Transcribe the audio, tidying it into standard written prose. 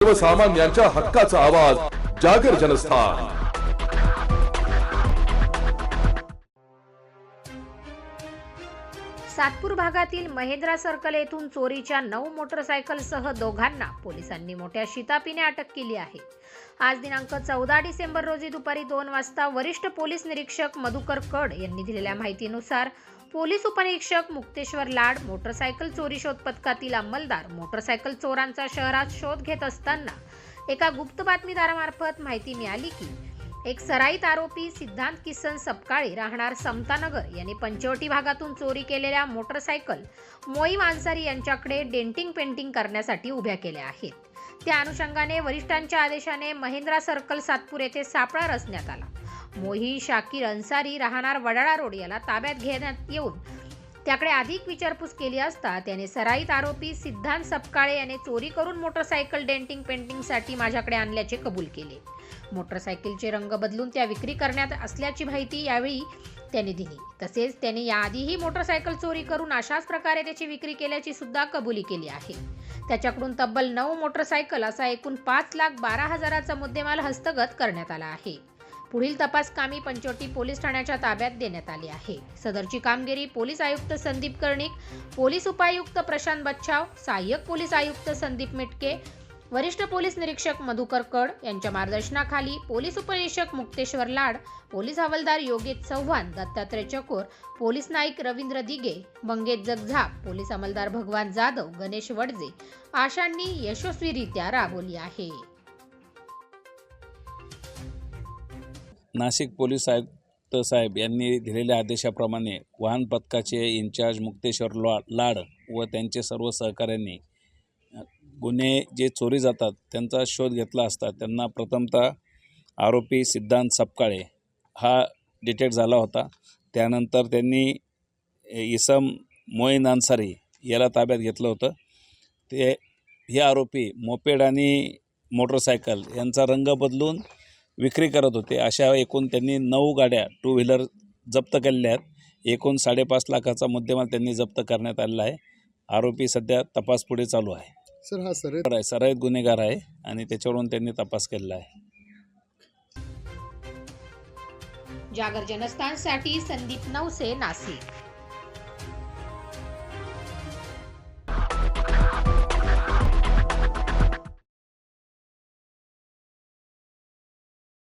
सर्वसामान्यांच्या हक्काचा आवाज जागर जनस्थान। सातपूर भागातील महेंद्रा सर्कल येथून चोरीच्या 9 मोटरसायकलसह दोघांना पोलिसांनी मोठ्या शिताफीने अटक केली आहे। आज दिनांक 14 डिसेंबर रोजी दुपारी 2 वाजता वरिष्ठ पोलीस निरीक्षक मधुकर कड यांनी दिलेल्या माहितीनुसार पोलीस उपनिरीक्षक मुक्तेश्वर लाड, मोटरसायकल चोरी शोध पथकातील अंमलदार मोटरसायकल चोरांचा शहरात शोध घेत असताना एका गुप्त बातमीदारामार्फत माहिती मिळाली की एक सराईत आरोपी सिद्धांत किसन सपकाळे राहणार समतानगर यांनी पंचवटी भागातून चोरी केलेल्या मोटरसायकल मोईम अन्सारी यांच्याकडे डेंटिंग पेंटिंग करण्यासाठी उभ्या केल्या आहेत। त्या अनुषंगाने वरिष्ठांच्या आदेशाने महेंद्रा सर्कल सातपूर येथे सापळा रचण्यात आला। मोही शाकीर अन्सारी राहणार वडाळा रोड याला ताब्यात घेण्यात येऊन त्याकडे अधिक विचारपूस केली असता त्याने सराईत आरोपी सिद्धांत सपकाळे याने चोरी करून मोटरसायकल डेंटिंग पेंटिंगसाठी माझ्याकडे आणल्याचे कबूल केले। मोटरसायकलचे रंग बदलून त्या विक्री करण्यात असल्याची माहिती यावेळी त्यांनी दिली। तसेच त्यांनी याआधीही मोटरसायकल चोरी करून अशाच प्रकारे त्याची विक्री केल्याची सुद्धा कबुली केली आहे। त्याच्याकडून तब्बल 9 मोटरसायकल असा एकूण 5,12,000चा मुद्देमाल हस्तगत करण्यात आला आहे। पुढील तपास कामी पंचवटी पोलीस ठाण्याच्या ताब्यात देण्यात आली आहे। सदरची कामगिरी पोलीस आयुक्त संदीप कर्णिक, पोलीस उपायुक्त प्रशांत बच्छाव, सहाय्यक पोलीस आयुक्त संदीप मिटके, वरिष्ठ पोलीस निरीक्षक मधुकर कड यांच्या मार्गदर्शनाखाली पोलीस उपनिरीक्षक मुक्तेश्वर लाड, पोलीस हवालदार योगेश चव्हाण, दत्तात्रय चकोर, पोलीस नाईक रवींद्र दिगे, मंगेश जगझाप, पोलीस अंमलदार भगवान जाधव, गणेश वडजे आशांनी यशस्वीरित्या राबवली आहे। नाशिक पोलीस आयुक्त साहेब यांनी दिलेल्या आदेशाप्रमाणे वाहन पथकाचे इंचार्ज मुक्तेश्वर लाड व त्यांचे सर्व सहकाऱ्यांनी गुन्हे जे चोरी जातात त्यांचा शोध घेतला असता त्यांना प्रथमतः आरोपी सिद्धांत सपकाळे हा डिटेक्ट झाला होता। त्यानंतर त्यांनी इसम मोईन अन्सारी याला ताब्यात घेतलं होतं। हे आरोपी मोपेड आणि मोटरसायकल यांचा रंग बदलून विक्री करत होते। अशा एकूण त्यांनी 9 गाड्या 2 व्हीलर जप्त केलेल्या आहेत। एकूण 5.5 लाखाचा मुद्देमाल त्यांनी जप्त करण्यात आलेला आहे। आरोपी सध्या तपास पुढे चालू आहे। सर हा सराईत गुन्हेगार आहे आणि त्याच्यावरून त्यांनी तपास केलेला आहे। जागर जनस्थानसाठी संदीप नवसे, नाशिक।